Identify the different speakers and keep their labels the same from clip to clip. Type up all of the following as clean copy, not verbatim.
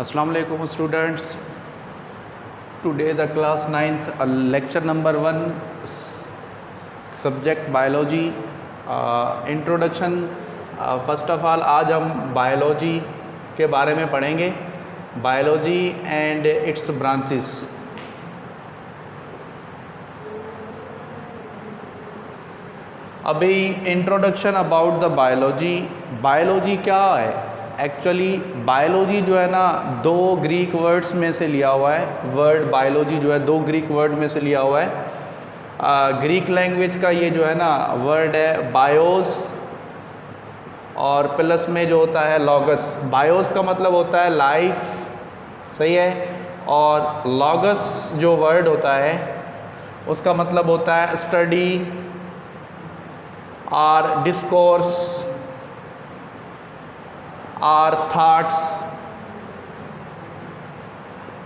Speaker 1: Assalamu alaikum students. Today the class 9th lecture number 1 subject biology introduction. First of all आज हम biology के बारे में पढ़ेंगे, biology and its branches. अभी introduction about the biology. Biology क्या है? एक्चुअली बायोलॉजी जो है ना दो ग्रीक वर्ड्स में से लिया हुआ है. वर्ड बायोलॉजी जो है दो ग्रीक वर्ड में से लिया हुआ है. ग्रीक लैंग्वेज का ये जो है ना वर्ड है बायोस और प्लस में जो होता है लॉगस. बायोस का मतलब होता है लाइफ, सही है, और लॉगस जो वर्ड होता है उसका मतलब होता है स्टडी और डिस्कोर्स और थाट्स.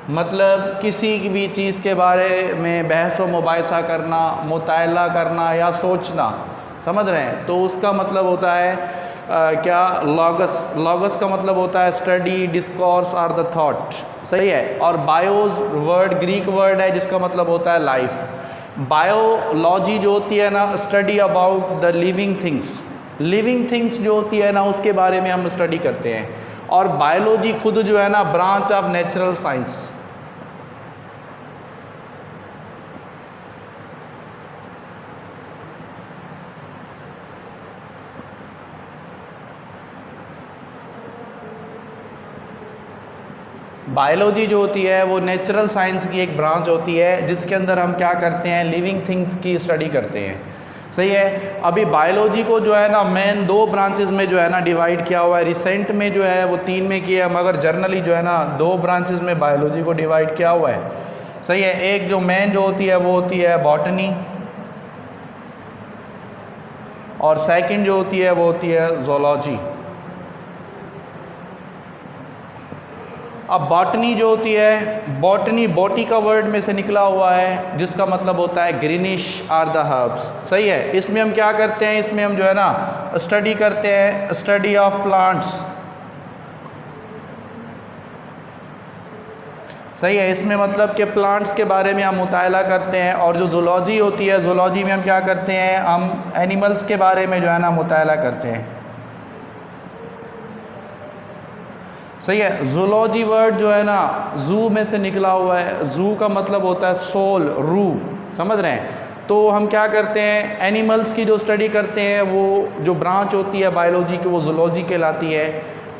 Speaker 1: मतलब किसी भी चीज़ के बारे में बहस व मुबाहिसा करना, मुताला करना या सोचना, समझ रहे हैं? तो उसका मतलब होता है क्या? लॉगस. लॉगस का मतलब होता है स्टडी, डिस्कोर्स और द थॉट, सही है. और बायोस वर्ड ग्रीक वर्ड है जिसका मतलब होता है लाइफ. बायोलॉजी जो होती है ना study about the living things. Living things जो होती है ना उसके बारे में हम स्टडी करते हैं. और बायोलॉजी खुद जो है ना branch of natural science. Biology जो होती है वो नेचुरल साइंस की एक ब्रांच होती है जिसके अंदर हम क्या करते हैं? लिविंग थिंग्स की स्टडी करते हैं, सही है. अभी बायोलॉजी को जो है ना मेन दो ब्रांचेस में जो है ना डिवाइड किया हुआ है. रिसेंट में जो है वो 3 में किया है, मगर जर्नली जो है ना 2 ब्रांचेस में बायोलॉजी को डिवाइड किया हुआ है, सही है. एक जो मेन जो होती है वो होती है बॉटनी और सेकंड जो होती है वो होती है ज़ूलॉजी. अब बॉटनी जो होती है, बॉटनी बॉटी का वर्ड में से निकला हुआ है जिसका मतलब होता है ग्रीनिश आर द हर्ब्स, सही है. इसमें हम क्या करते हैं? इसमें हम जो है ना स्टडी करते हैं, स्टडी ऑफ प्लांट्स, सही है. इसमें मतलब कि प्लांट्स के बारे में हम मुताला करते हैं. और जो ज़ूलॉजी होती है, ज़ूलॉजी में हम क्या करते हैं? हम एनिमल्स के बारे में जो है ना मुताला करते हैं, सही है. ज़ूलॉजी वर्ड जो है ना जू में से निकला हुआ है. जू का मतलब होता है सोल, रूह, समझ रहे हैं? तो हम क्या करते हैं? एनिमल्स की जो स्टडी करते हैं वो जो ब्रांच होती है बायोलॉजी की वो ज़ूलॉजी कहलाती है.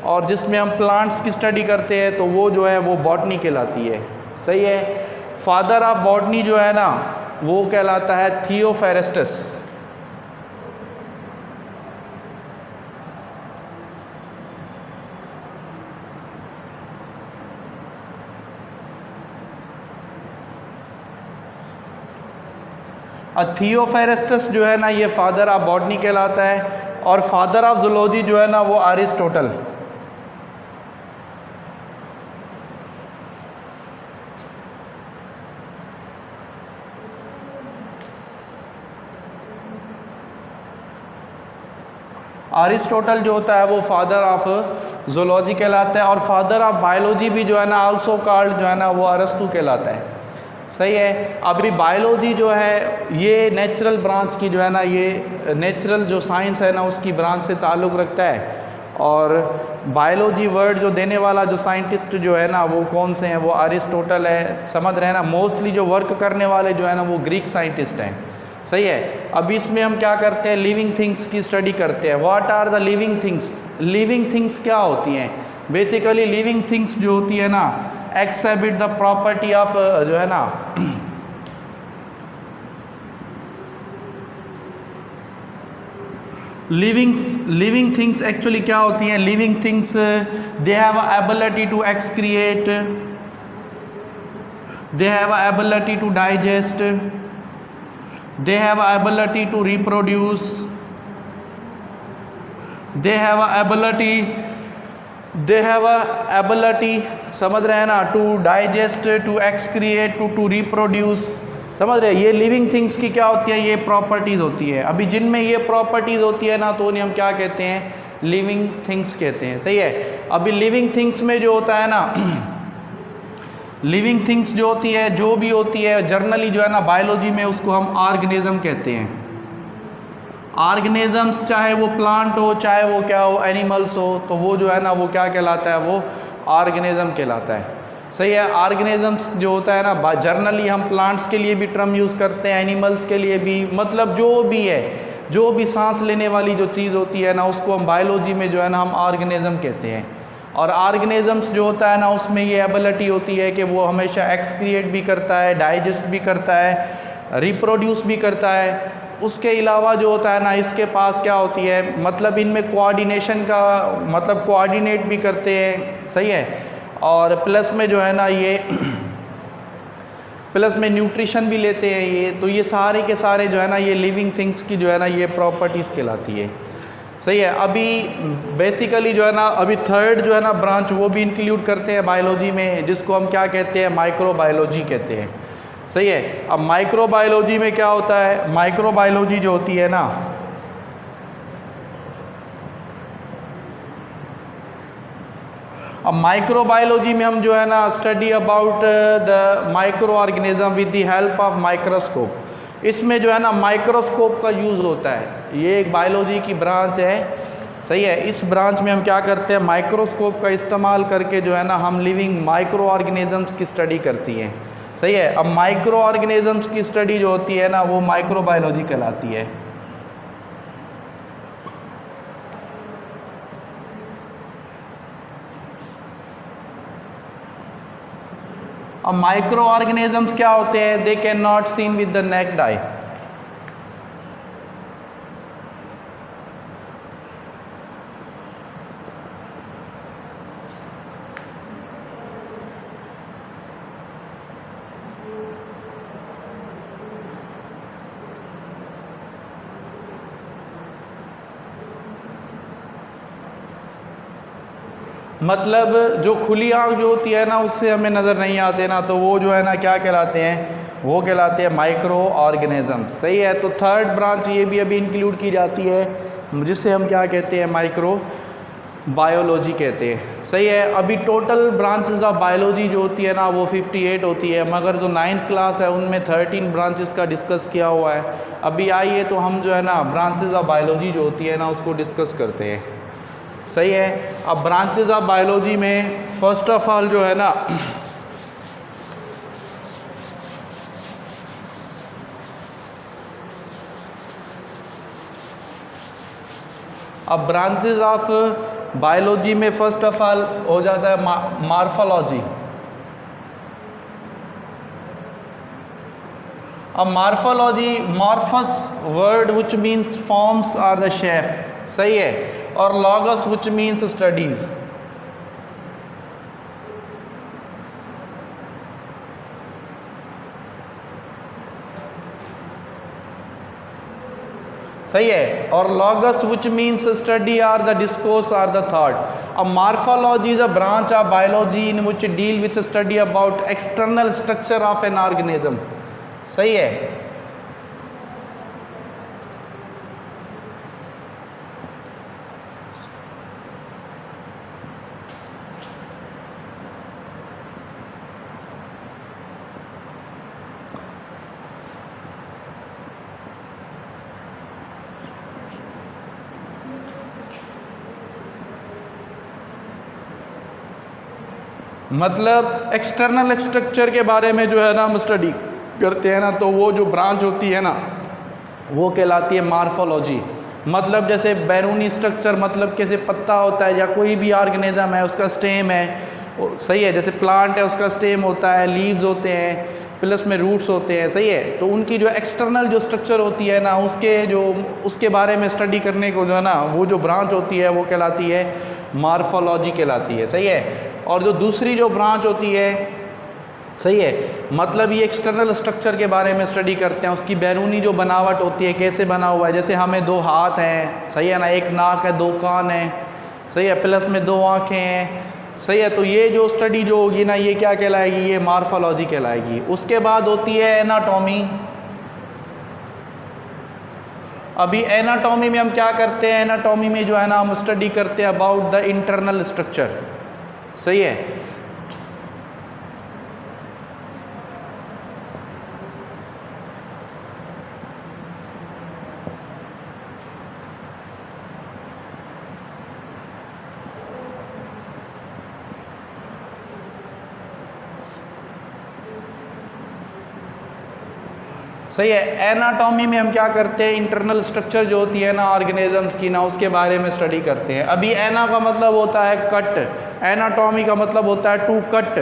Speaker 1: और जिसमें हम प्लांट्स की स्टडी करते हैं तो वो जो है वो बॉटनी कहलाती है, सही है. फादर ऑफ बॉटनी जो है ना वो कहलाता है थियोफेरेस्टस. थियोफेरेस्टस जो है ना ये फादर ऑफ बॉटनी कहलाता है. और फादर ऑफ ज़ूलॉजी जो है ना वो अरिस्टोटल. अरिस्टोटल जो होता है वो फादर ऑफ ज़ूलॉजी कहलाता है. और फादर ऑफ बायोलॉजी भी जो है ना आल्सो कॉल्ड जो है ना वो अरस्तू कहलाता है, सही है. अभी बायोलॉजी जो है ये नेचुरल ब्रांच की जो है ना ये नेचुरल जो साइंस है ना उसकी ब्रांच से ताल्लुक़ रखता है. और बायोलॉजी वर्ड जो देने वाला जो साइंटिस्ट जो है ना वो कौन से हैं? वो अरिस्टोटल है, समझ रहे हैं ना. मोस्टली जो वर्क करने वाले जो है ना वो ग्रीक साइंटिस्ट हैं, सही है. अब इसमें हम क्या करते हैं? लिविंग थिंग्स की स्टडी करते हैं. What are the living things? Living things क्या होती हैं? बेसिकली लिविंग थिंग्स जो होती है ना एक्सहिबिट द प्रॉपर्टी ऑफ जो है ना लिविंग थिंग्स एक्चुअली क्या होती हैं? Living things they have a ability to excrete, they have a ability to digest, they have a ability to reproduce, they have a ability समझ रहे हैं ना, to digest, to excrete, to reproduce, समझ रहे हैं? ये लिविंग थिंग्स की क्या होती है, ये प्रॉपर्टीज़ होती है। अभी जिनमें ये प्रॉपर्टीज़ होती है ना, तो उन्हें हम क्या कहते हैं, लिविंग थिंग्स कहते हैं। सही है। अभी लिविंग थिंग्स में जो होता है ना लिविंग थिंग्स जो होती है, जो भी होती है जर्नली जो है ना बायोलॉजी में, उसको हम ऑर्गेनिज्म कहते हैं। ऑर्गेनिजम्स चाहे वो प्लांट हो, चाहे वो क्या हो, एनिमल्स हो, तो वो जो है ना वो क्या कहलाता है, वो ऑर्गेनिज्म कहलाता है। सही है। ऑर्गेनिजम्स जो होता है ना, जर्नली हम प्लांट्स के लिए भी टर्म यूज़ करते हैं, एनिमल्स के लिए भी, मतलब जो भी है, जो भी सांस लेने वाली जो चीज़ होती है ना, उसको हम बायोलॉजी में जो है ना हम ऑर्गेनिज्म कहते हैं। और ऑर्गेनिजम्स जो होता है ना, उसमें ये एबिलिटी होती है कि वो हमेशा एक्सक्रिएट भी करता है, डाइजेस्ट भी करता है, रिप्रोड्यूस भी करता है। उसके अलावा जो होता है ना, इसके पास क्या होती है, मतलब इनमें कोऑर्डिनेशन का, मतलब कोऑर्डिनेट भी करते हैं। सही है। और प्लस में जो है ना ये प्लस में न्यूट्रिशन भी लेते हैं ये। तो ये सारे के सारे जो है ना ये लिविंग थिंग्स की जो है ना ये प्रॉपर्टीज़ कहलाती है। सही है। अभी बेसिकली जो है ना, अभी थर्ड जो है ना ब्रांच, वो भी इंक्लूड करते हैं बायोलॉजी में, जिसको हम क्या कहते हैं, माइक्रोबायोलॉजी कहते हैं। सही है। अब माइक्रोबायोलॉजी में क्या होता है, माइक्रोबायोलॉजी जो होती है ना, अब माइक्रोबायोलॉजी में हम जो है ना study about the micro organism with the help of microscope. इसमें जो है ना माइक्रोस्कोप का यूज़ होता है। ये एक बायोलॉजी की ब्रांच है। सही है। इस ब्रांच में हम क्या करते हैं, माइक्रोस्कोप का इस्तेमाल करके जो है ना हम लिविंग माइक्रो ऑर्गेनिजम्स की स्टडी करती हैं। सही है। अब माइक्रो ऑर्गेनिजम्स की स्टडी जो होती है ना, वो माइक्रोबायोलॉजी कहलाती है। अब माइक्रो ऑर्गेनिजम्स क्या होते हैं, they can not seen with the necked आई। मतलब जो खुली आँख जो होती है ना, उससे हमें नज़र नहीं आते ना, तो वो जो है ना क्या कहलाते हैं, वो कहलाते हैं माइक्रो ऑर्गेनिज्म। सही है। तो थर्ड ब्रांच ये भी अभी इंक्लूड की जाती है, जिससे हम क्या कहते हैं, माइक्रो बायोलॉजी कहते हैं। सही है। अभी टोटल ब्रांचेस ऑफ बायोलॉजी जो होती है ना, वो 58 होती है, मगर जो 9th क्लास है उनमें 13 ब्रांचेस का डिस्कस किया हुआ है। अभी आइए तो हम जो है ना ब्रांचेस ऑफ बायोलॉजी जो होती है ना, उसको डिस्कस करते हैं। सही है। अब ब्रांचेस ऑफ बायोलॉजी में फर्स्ट ऑफ ऑल जो है ना, अब ब्रांचेस ऑफ बायोलॉजी में फर्स्ट ऑफ ऑल हो जाता है मॉर्फोलॉजी। अब morphology, morphus word which means forms or the shape. सही है। और लॉगस विच मीन्स स्टडीज। सही है। और logos which means study or the discourse or the thought. अब morphology is a branch of biology in which deal with study about external structure of an organism. सही है। मतलब external structure के बारे में जो है ना हम स्टडी करते हैं ना, तो वो जो ब्रांच होती है ना, वो कहलाती है मॉर्फोलॉजी। मतलब जैसे बैरूनी स्ट्रक्चर, मतलब कैसे पत्ता होता है, या कोई भी ऑर्गेनिज्म है उसका स्टेम है। सही है। जैसे प्लांट है उसका स्टेम होता है, लीव्स होते हैं, प्लस में रूट्स होते हैं। सही है। तो उनकी जो एक्सटर्नल जो स्ट्रक्चर होती है ना, उसके बारे में स्टडी करने को जो है ना, वो जो ब्रांच होती है वो कहलाती है मॉर्फोलॉजी कहलाती है। सही है। और जो दूसरी जो ब्रांच होती है, सही है, मतलब ये एक्सटर्नल स्ट्रक्चर के बारे में स्टडी करते हैं, उसकी बैरूनी जो बनावट होती है, कैसे बना हुआ है। जैसे हमें 2 हाथ हैं, सही है ना, 1 नाक है, 2 कान हैं, सही है, प्लस में 2 आँखें हैं, सही है। तो ये जो स्टडी जो होगी ना, ये क्या कहलाएगी, ये मॉर्फोलॉजी कहलाएगी। उसके बाद होती है एनाटॉमी। अभी एनाटॉमी में हम क्या करते हैं, एनाटॉमी में जो है ना हम स्टडी करते हैं अबाउट द इंटरनल स्ट्रक्चर। सही है। सही है। एनाटॉमी में हम क्या करते हैं, इंटरनल स्ट्रक्चर जो होती है ना ऑर्गेनिजम्स की ना, उसके बारे में स्टडी करते हैं। अभी एना का मतलब होता है कट, एनाटॉमी का मतलब होता है टू कट,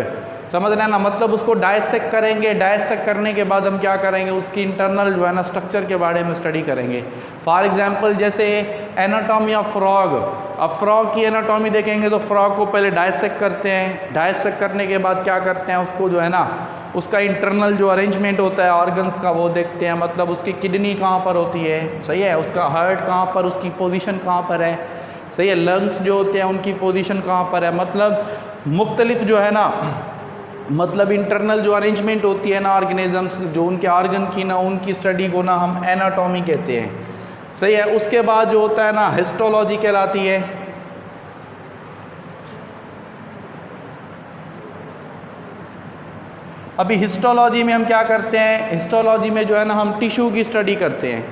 Speaker 1: समझ रहे हैं ना। मतलब उसको डायसेक्ट करेंगे, डायसेक्ट करने के बाद हम क्या करेंगे, उसकी इंटरनल जो है ना स्ट्रक्चर के बारे में स्टडी करेंगे। फॉर एग्जांपल जैसे एनाटॉमी ऑफ फ्रॉग। अब फ्रॉग की एनाटॉमी देखेंगे तो फ्रॉग को पहले डायसेक्ट करते हैं, डायसेक्ट करने के बाद क्या करते हैं, उसको जो है ना उसका इंटरनल जो अरेंजमेंट होता है ऑर्गन्स का वो देखते हैं। मतलब उसकी किडनी कहाँ पर होती है, सही है, उसका हार्ट कहाँ पर, उसकी पोजीशन कहाँ पर है, सही है, लंग्स जो होते हैं उनकी पोजीशन कहाँ पर है। मतलब मुख्तलिफ जो है ना, मतलब इंटरनल जो अरेंजमेंट होती है ना ऑर्गेनिजम्स, जो उनके ऑर्गन की ना, उनकी स्टडी को ना हम एनाटॉमी कहते हैं। सही है। उसके बाद जो होता है ना हिस्टोलॉजी कहलाती है। अभी हिस्टोलॉजी में हम क्या करते हैं, हिस्टोलॉजी में जो है ना हम टिश्यू की स्टडी करते हैं।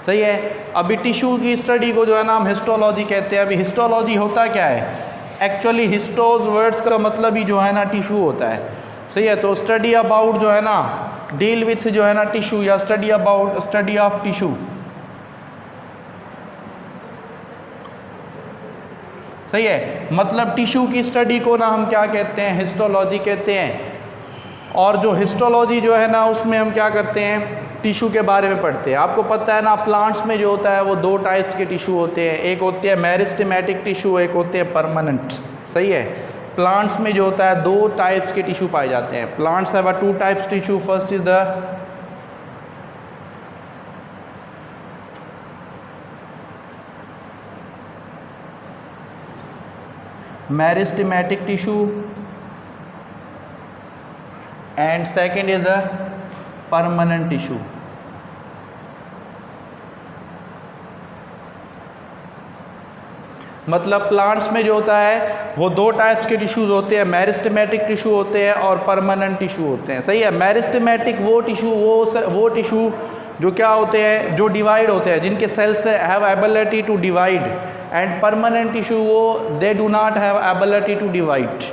Speaker 1: सही है। अभी टिश्यू की स्टडी को जो है ना हम हिस्टोलॉजी कहते हैं। अभी हिस्टोलॉजी होता क्या है, एक्चुअली हिस्टोज वर्ड्स का मतलब ही जो है ना टिश्यू होता है। सही है। तो स्टडी अबाउट जो है ना, डील विथ जो है ना टिश्यू, या study about, study of tissue. सही है। मतलब टिश्यू की स्टडी को ना हम क्या कहते हैं, हिस्टोलॉजी कहते हैं। और जो हिस्टोलॉजी जो है ना उसमें हम क्या करते हैं, टिश्यू के बारे में पढ़ते हैं। आपको पता है ना प्लांट्स में जो होता है वो दो टाइप्स के टिश्यू होते हैं, एक होते हैं मेरिस्टेमेटिक टिश्यू, एक होते हैं परमानेंट। सही है। प्लांट्स में जो होता है दो टाइप्स के टिश्यू पाए जाते हैं। Plants have two types tissue, first is the meristematic tissue and second is the permanent tissue। मतलब प्लांट्स में जो होता है वो दो टाइप्स के टिश्यूज होते हैं, मेरिस्टेमेटिक टिश्यू होते हैं और परमानेंट टिश्यू होते हैं। सही है। मेरिस्टेमेटिक वो टिश्यू, वो टिश्यू जो क्या होते हैं, जो डिवाइड होते हैं, जिनके cells have ability to divide, and permanent tissue वो they do not have ability to divide.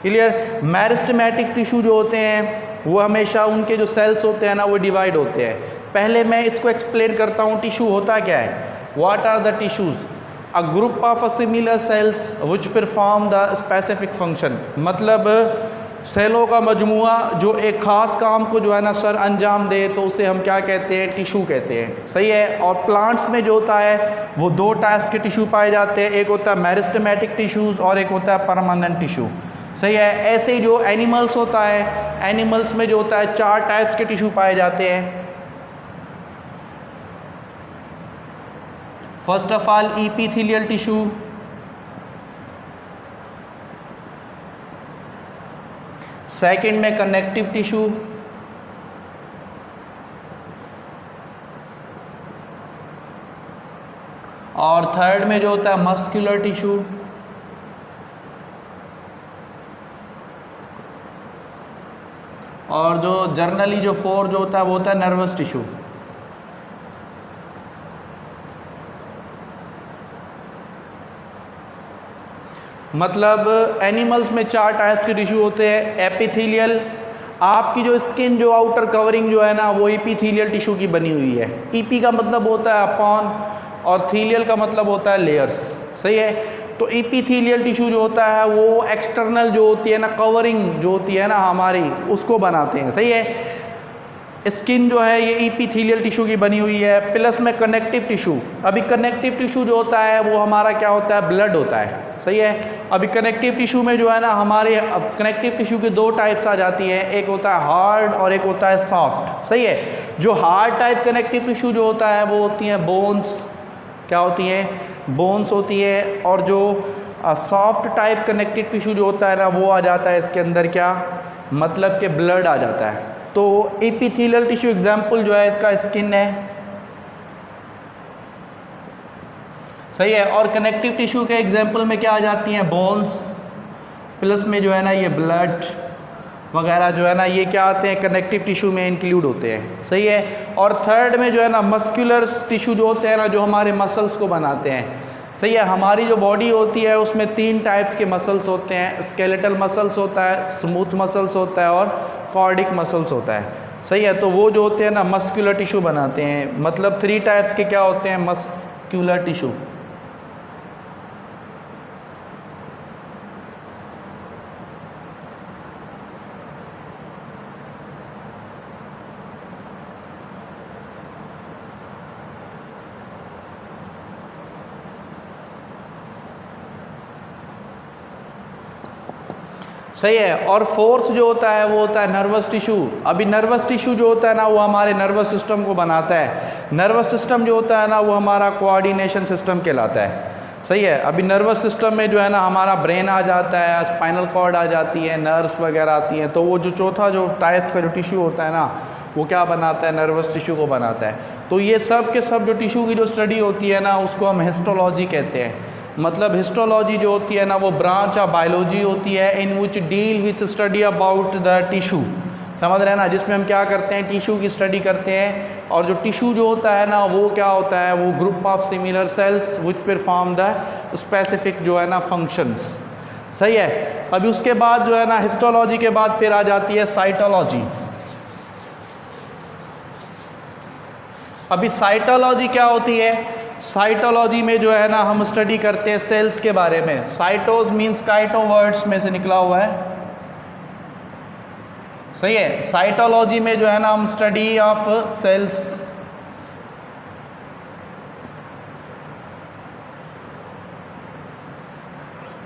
Speaker 1: Clear. Meristematic tissue जो होते हैं वो हमेशा उनके जो सेल्स होते हैं ना वो डिवाइड होते हैं। पहले मैं इसको एक्सप्लेन करता हूँ टिश्यू होता क्या है। What are the tissues, a group of a similar cells which perform the specific function. मतलब सेलों का मजमुआ जो एक ख़ास काम को जो है ना सर अंजाम दे, तो उसे हम क्या कहते हैं, टिश्यू कहते हैं। सही है। और प्लांट्स में जो होता है वो दो टाइप्स के टिश्यू पाए जाते हैं, एक होता है मेरिस्टेमेटिक टिश्यूज़ और एक होता है परमानेंट टिश्यू। सही है। ऐसे ही जो एनिमल्स होता है, एनिमल्स में जो होता है चार टाइप्स के टिश्यू पाए जाते हैं। First of all epithelial tissue, second में कनेक्टिव टिश्यू, और थर्ड में जो होता है मस्कुलर टिश्यू, और जो जर्नली जो फोर जो होता है वो होता है नर्वस टिश्यू। मतलब एनिमल्स में चार टाइप्स के टिश्यू होते हैं। एपिथेलियल, आपकी जो स्किन जो आउटर कवरिंग जो है ना वो एपिथेलियल टिश्यू की बनी हुई है। ईपी का मतलब होता है अपॉन और थीलियल का मतलब होता है लेयर्स। सही है। तो एपिथेलियल टिश्यू जो होता है वो एक्सटर्नल जो होती है ना कवरिंग जो होती है ना हमारी, उसको बनाते हैं। सही है। स्किन जो है ये एपिथेलियल टिश्यू की बनी हुई है। प्लस में कनेक्टिव टिश्यू, अभी कनेक्टिव टिश्यू जो होता है वो हमारा क्या होता है, ब्लड होता है। सही है। अभी कनेक्टिव टिश्यू में जो है ना हमारे कनेक्टिव टिश्यू की दो टाइप्स आ जाती है, एक होता है हार्ड और एक होता है सॉफ्ट। सही है। जो हार्ड टाइप कनेक्टिव टिश्यू जो होता है वो होती हैं बोन्स, क्या होती हैं, बोन्स होती है। और जो सॉफ्ट टाइप कनेक्टिव टिश्यू जो होता है ना वो आ जाता है इसके अंदर क्या, मतलब कि ब्लड आ जाता है। तो एपिथेलियल टिश्यू एग्जाम्पल जो है इसका स्किन है, सही है। और कनेक्टिव टिश्यू के एग्जाम्पल में क्या आ जाती हैं, बोन्स, प्लस में जो है ना ये ब्लड वगैरह जो है ना ये क्या आते हैं, कनेक्टिव टिश्यू में इंक्लूड होते हैं, सही है। और थर्ड में जो है ना मस्कुलर टिश्यू जो होते हैं ना, जो हमारे मसल्स को बनाते हैं, सही है। हमारी जो बॉडी होती है उसमें 3 टाइप्स के मसल्स होते हैं, स्केलेटल मसल्स होता है, स्मूथ मसल्स होता है और कॉर्डिक मसल्स होता है, सही है। तो वो जो होते हैं ना मस्कुलर टिश्यू बनाते हैं, मतलब 3 टाइप्स के क्या होते हैं, मस्कुलर टिश्यू। सही है। और फोर्थ जो होता है वो होता है नर्वस टिश्यू। अभी नर्वस टिश्यू जो होता है ना वो हमारे नर्वस सिस्टम को बनाता है। नर्वस सिस्टम जो होता है ना वो हमारा कोऑर्डिनेशन सिस्टम कहलाता है, सही है। अभी नर्वस सिस्टम में जो है ना हमारा ब्रेन आ जाता है, स्पाइनल कॉर्ड आ जाती है, नर्व्स वगैरह आती हैं। तो वो जो चौथा जो टाइप का जो टिश्यू होता है ना वो क्या बनाता है, नर्वस टिश्यू को बनाता है। तो ये सब के सब जो टिश्यू की जो स्टडी होती है ना उसको हम हिस्टोलॉजी कहते हैं। मतलब हिस्टोलॉजी जो होती है ना वो ब्रांच ऑफ बायोलॉजी होती है in which deal with study about the tissue, समझ रहे हैं ना, जिसमें हम क्या करते हैं, टिश्यू की स्टडी करते हैं। और जो टिश्यू जो होता है ना वो क्या होता है, वो group of similar cells which perform the specific जो है ना फंक्शंस, सही है। अभी उसके बाद जो है ना हिस्टोलॉजी के बाद फिर आ जाती है साइटोलॉजी। अभी साइटोलॉजी क्या होती है, साइटोलॉजी में जो है ना हम स्टडी करते हैं सेल्स के बारे में। साइटोज मीन्स काइटो वर्ड्स में से निकला हुआ है, सही है। साइटोलॉजी में जो है ना हम स्टडी ऑफ सेल्स,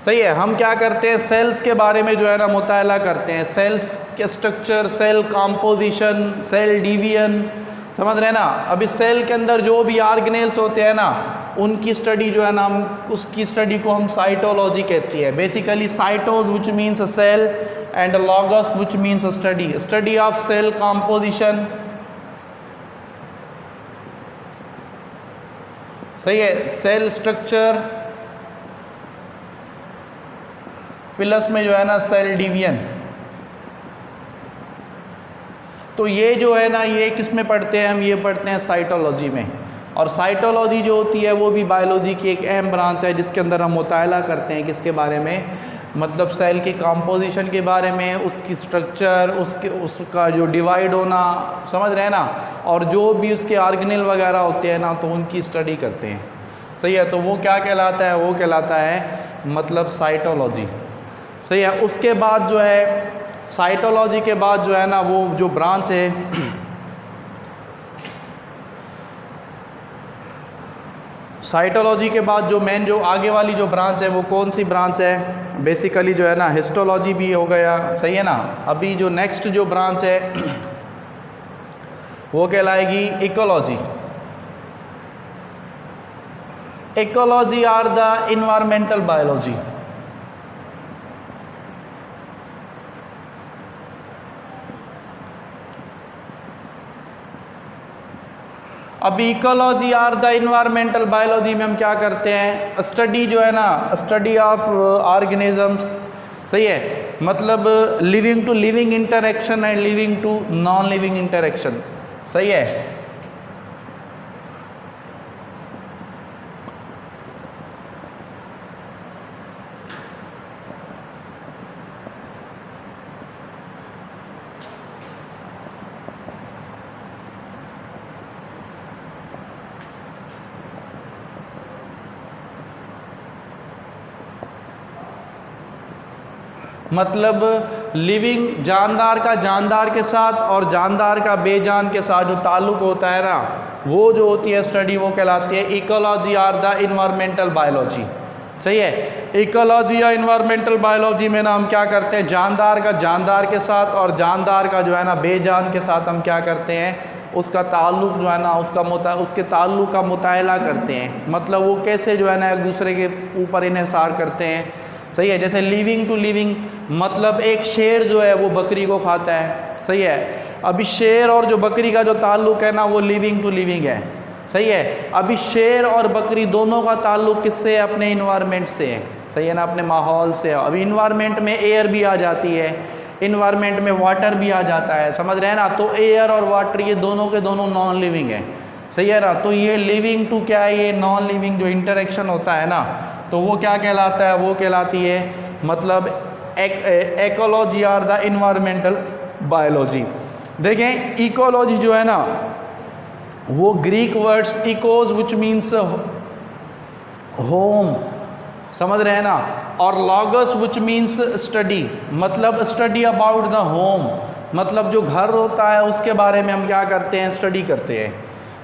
Speaker 1: सही है। हम क्या करते हैं, सेल्स के बारे में जो है ना मुताला करते हैं, सेल्स के structure, cell composition, cell division, समझ रहे हैं ना। अभी सेल के अंदर जो भी ऑर्गेनेल्स होते हैं ना उनकी स्टडी जो है ना हम उसकी स्टडी को हम साइटोलॉजी कहती है। Basically cytos which means a cell and logos which means a study, study of cell composition, सही है। सेल स्ट्रक्चर प्लस में जो है ना सेल डिवीजन। तो ये जो है ना ये किस में पढ़ते हैं हम, ये पढ़ते हैं साइटोलॉजी में। और साइटोलॉजी जो होती है वो भी बायोलॉजी की एक अहम ब्रांच है जिसके अंदर हम मुताला करते हैं किसके बारे में, मतलब सेल के कंपोजिशन के बारे में, उसकी स्ट्रक्चर, उसका जो डिवाइड होना, समझ रहे हैं ना, और जो भी उसके ऑर्गेनेल वगैरह होते हैं ना तो उनकी स्टडी करते हैं, सही है। तो वो क्या कहलाता है, वो कहलाता है मतलब साइटोलॉजी, सही है। उसके बाद जो है साइटोलॉजी के बाद जो है ना वो जो ब्रांच है साइटोलॉजी के बाद जो मेन जो आगे वाली जो ब्रांच है वो कौन सी ब्रांच है, बेसिकली जो है ना हिस्टोलॉजी भी हो गया, सही है ना। अभी जो नेक्स्ट जो ब्रांच है वो कहलाएगी ecology. Ecology or the environmental biology. अभी ecology or the environmental biology में हम क्या करते हैं, स्टडी जो है ना, स्टडी ऑफ ऑर्गेनिजम्स, सही है। मतलब living to living interaction and living to non living interaction, सही है। मतलब लिविंग जानदार का जानदार के साथ और जानदार का बेजान के साथ जो ताल्लुक़ होता है ना वो जो होती है स्टडी वो कहलाती है ecology or the environmental biology, सही है। इकोलॉजी या इन्वायरमेंटल बायोलॉजी में ना हम क्या करते हैं, जानदार का जानदार के साथ और जानदार का जो है ना बेजान के साथ हम क्या करते हैं, उसका ताल्लुक़ जो है ना उसके ताल्लुक़ का मुतायला करते हैं, मतलब वो कैसे जो है ना एक दूसरे के ऊपर इन्हिसार करते हैं। सही है। जैसे लिविंग टू लिविंग, मतलब एक शेर जो है वो बकरी को खाता है। सही है। अभी शेर और जो बकरी का जो ताल्लुक़ है ना वो लिविंग टू लिविंग है। सही है। अभी शेर और बकरी दोनों का ताल्लुक़ किससे है, अपने इन्वायरमेंट से है। सही है ना, अपने माहौल से। अभी इन्वायरमेंट में एयर भी आ जाती है, इन्वायरमेंट में वाटर भी आ जाता है, समझ रहे हैं ना। तो एयर और वाटर ये दोनों के दोनों नॉन लिविंग है। सही है ना। तो ये लिविंग टू क्या है, ये नॉन लिविंग जो इंटरेक्शन होता है ना, तो वो क्या कहलाता है, वो कहलाती है मतलब इकोलॉजी और द इन्वायरमेंटल बायोलॉजी। देखें इकोलॉजी जो है ना वो Greek words echoes which means home, समझ रहे हैं ना, और लॉगस विच मीन्स स्टडी, मतलब स्टडी अबाउट द होम, मतलब जो घर होता है उसके बारे में हम क्या करते हैं, स्टडी करते हैं।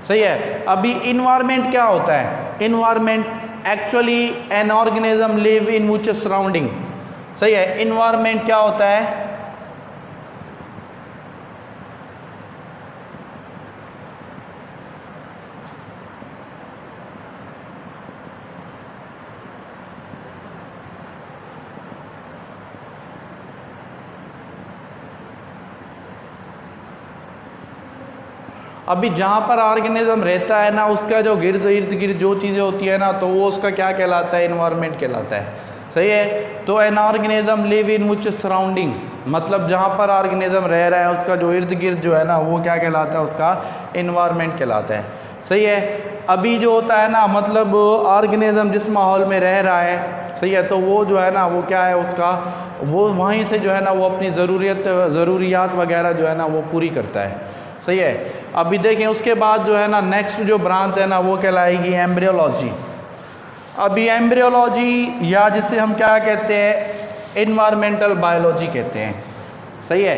Speaker 1: सही है। अभी इन्वायरमेंट क्या होता है, environment actually an organism live in which surrounding. सही है। इन्वायरमेंट क्या होता है, अभी जहाँ पर ऑर्गेनिज्म रहता है ना उसका जो इर्द गिर्द जो चीज़ें होती है ना तो वो उसका क्या कहलाता है, इन्वायरमेंट कहलाता है। सही है। तो an organism live in which surrounding, मतलब जहाँ पर ऑर्गेनिज्म रह रहा है उसका जो इर्द गिर्द जो है ना वो क्या कहलाता है, उसका इन्वायरमेंट कहलाता है। सही है। अभी जो होता है ना मतलब ऑर्गेनिज्म जिस माहौल में रह रहा है, सही है, तो वो जो है ना वो क्या है उसका, वो वहीं से जो है ना वो अपनी ज़रूरियात वगैरह जो है ना वो पूरी करता है। सही है। अभी देखें उसके बाद जो है ना नेक्स्ट जो ब्रांच है ना वो कहलाएगी एम्ब्रियोलॉजी। अभी एम्ब्रियोलॉजी या जिसे हम क्या कहते हैं, इन्वायरमेंटल बायोलॉजी कहते हैं। सही है।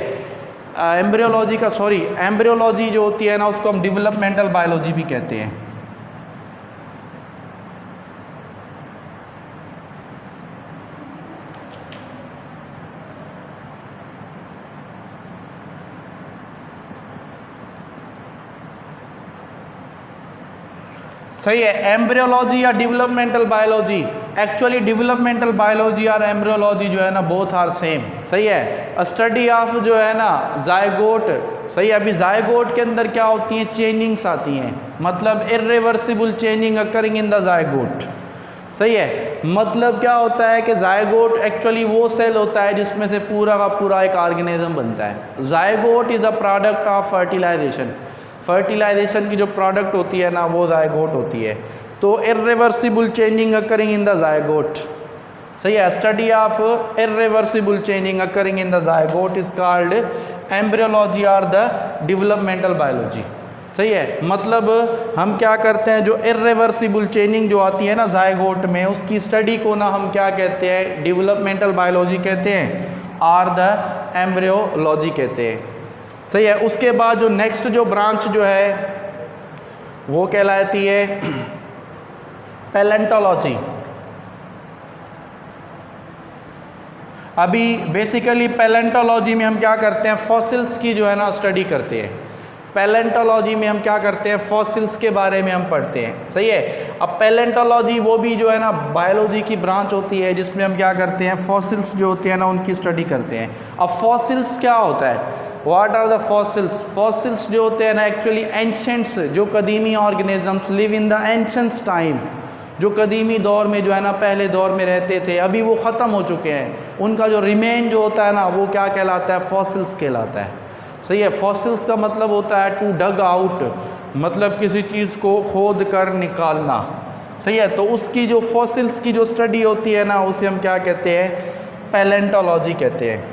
Speaker 1: एम्ब्रियोलॉजी जो होती है ना उसको हम डेवलपमेंटल बायोलॉजी भी कहते हैं। सही है। एम्ब्रियोलॉजी या developmental biology, actually developmental biology और एम्ब्रियोलॉजी जो है ना बोथ आर सेम। सही है। स्टडी ऑफ जो है ना जायगोट। सही है। अभी जायगोट के अंदर क्या होती हैं, चेंजिंग्स आती हैं, मतलब irreversible changing occurring in the zygote. सही है। मतलब क्या होता है कि जायगोट एक्चुअली वो सेल होता है जिसमें से पूरा का पूरा एक ऑर्गेनिज्म बनता है। Zygote is a product of fertilisation. Fertilisation की जो प्रोडक्ट होती है ना वो जायगोट होती है। तो irreversible changing occurring in the zygote. सही है। Study of irreversible changing occurring in the zygote is called embryology और द डेवलपमेंटल बायोलॉजी। सही है। मतलब हम क्या करते हैं, जो इरिवर्सिबल चेंजिंग जो आती है ना जायगोट में, उसकी स्टडी को ना हम क्या कहते हैं, डेवलपमेंटल बायोलॉजी कहते हैं और द एम्ब्रियोलॉजी कहते हैं। सही है। उसके बाद जो नेक्स्ट जो ब्रांच जो है वो कहलाती है पैलेंटोलॉजी। अभी बेसिकली पैलेंटोलॉजी में हम क्या करते हैं, फॉसिल्स की जो है ना स्टडी करते हैं। पैलेंटोलॉजी में हम क्या करते हैं, फॉसिल्स के बारे में हम पढ़ते हैं। सही है। अब पैलेंटोलॉजी वो भी जो है ना बायोलॉजी की ब्रांच होती है जिसमें हम क्या करते हैं, फॉसिल्स जो होते हैं ना उनकी स्टडी करते हैं। अब फॉसिल्स क्या होता है, what are the fossils. Fossils जो होते हैं ना एक्चुअली एंशेंट्स, जो कदीमी organisms live in the ancients time, जो कदीमी दौर में जो है ना पहले दौर में रहते थे, अभी वो ख़त्म हो चुके हैं, उनका जो रिमेन जो होता है ना वो क्या कहलाता है, फॉसिल्स कहलाता है। सही है। फॉसिल्स का मतलब होता है टू डग आउट, मतलब किसी चीज़ को खोद कर निकालना। सही है। तो उसकी जो फॉसिल्स की जो स्टडी होती है ना उसे हम क्या कहते हैं, पैलेंटोलॉजी कहते हैं।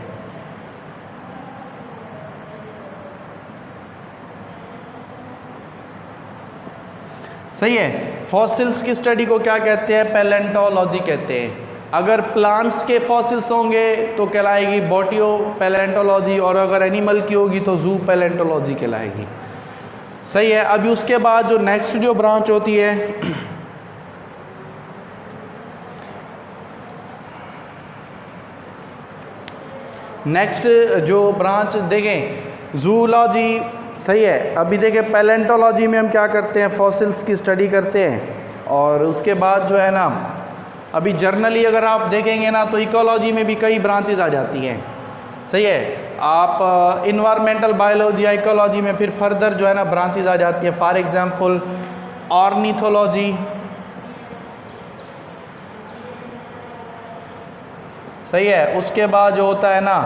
Speaker 1: सही है। फॉसिल्स की स्टडी को क्या कहते हैं, पैलेंटोलॉजी कहते हैं। अगर प्लांट्स के फॉसिल्स होंगे तो कहलाएगी बॉटियो पैलेंटोलॉजी, और अगर एनिमल की होगी तो जू पैलेंटोलॉजी कहलाएगी। सही है। अभी उसके बाद जो नेक्स्ट जो ब्रांच होती है नेक्स्ट जो ब्रांच देखें जूलॉजी, सही है। अभी देखें पैलेंटोलॉजी में हम क्या करते हैं, फॉसिल्स की स्टडी करते हैं, और उसके बाद जो है ना अभी जर्नली अगर आप देखेंगे ना तो इकोलॉजी में भी कई ब्रांचेज आ जाती हैं, सही है। आप इन्वायरमेंटल बायोलॉजी या इकोलॉजी में फिर फर्दर जो है ना ब्रांचेज आ जाती है। फॉर एग्जांपल ऑर्निथोलॉजी, सही है। उसके बाद जो होता है ना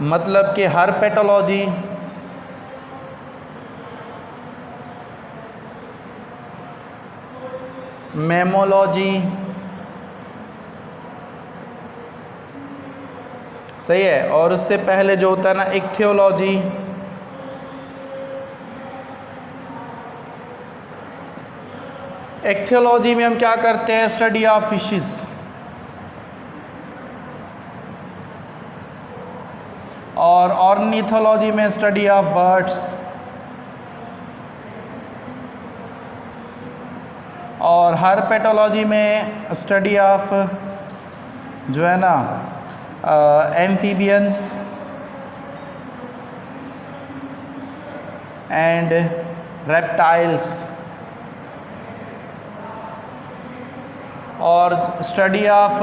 Speaker 1: मतलब कि हर्पेटोलॉजी, मेमोलॉजी, सही है। और उससे पहले जो होता है ना इक्थियोलॉजी, इक्थियोलॉजी में हम क्या करते हैं, स्टडी ऑफ फिशेस। और ऑर्निथोलॉजी में स्टडी ऑफ बर्ड्स। और हर्पेटोलॉजी में स्टडी ऑफ जो है ना एम्फीबियंस एंड रेप्टाइल्स। और स्टडी ऑफ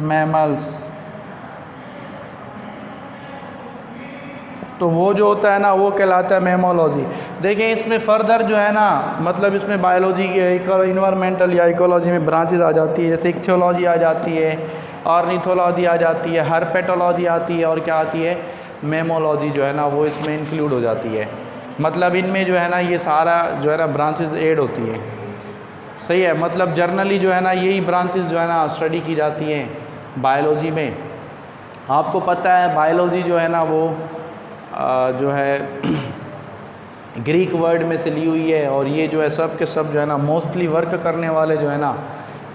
Speaker 1: मैमल्स। तो वो जो होता है ना वो कहलाता है मेमोलॉजी। देखिए इसमें फर्दर जो है ना मतलब इसमें बायोलॉजी के इन्वायरमेंटल या इकोलॉजी में ब्रांचेज आ जाती है, जैसे इक्थियोलॉजी आ जाती है, ऑर्निथोलॉजी आ जाती है, हर्पेटोलॉजी आती है, और क्या आती है, मेमोलॉजी जो है ना वो इसमें इंक्लूड हो जाती है। मतलब इनमें जो है ना ये सारा जो है ना ब्रांचेज ऐड होती है, सही है। मतलब जर्नली जो है ना यही ब्रांचेज जो है ना स्टडी की जाती हैं बायोलॉजी में। आपको पता है बायोलॉजी जो है ना वो जो है ग्रीक वर्ड में से ली हुई है, और ये जो है सब के सब जो है ना मोस्टली वर्क करने वाले जो है ना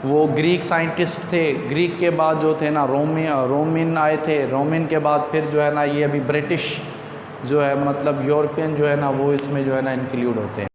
Speaker 1: वो ग्रीक साइंटिस्ट थे। ग्रीक के बाद जो थे ना रोमिन आए थे, रोमिन के बाद फिर जो है ना ये अभी ब्रिटिश जो है मतलब यूरोपियन जो है ना वो इसमें जो है ना इंक्लूड होते हैं।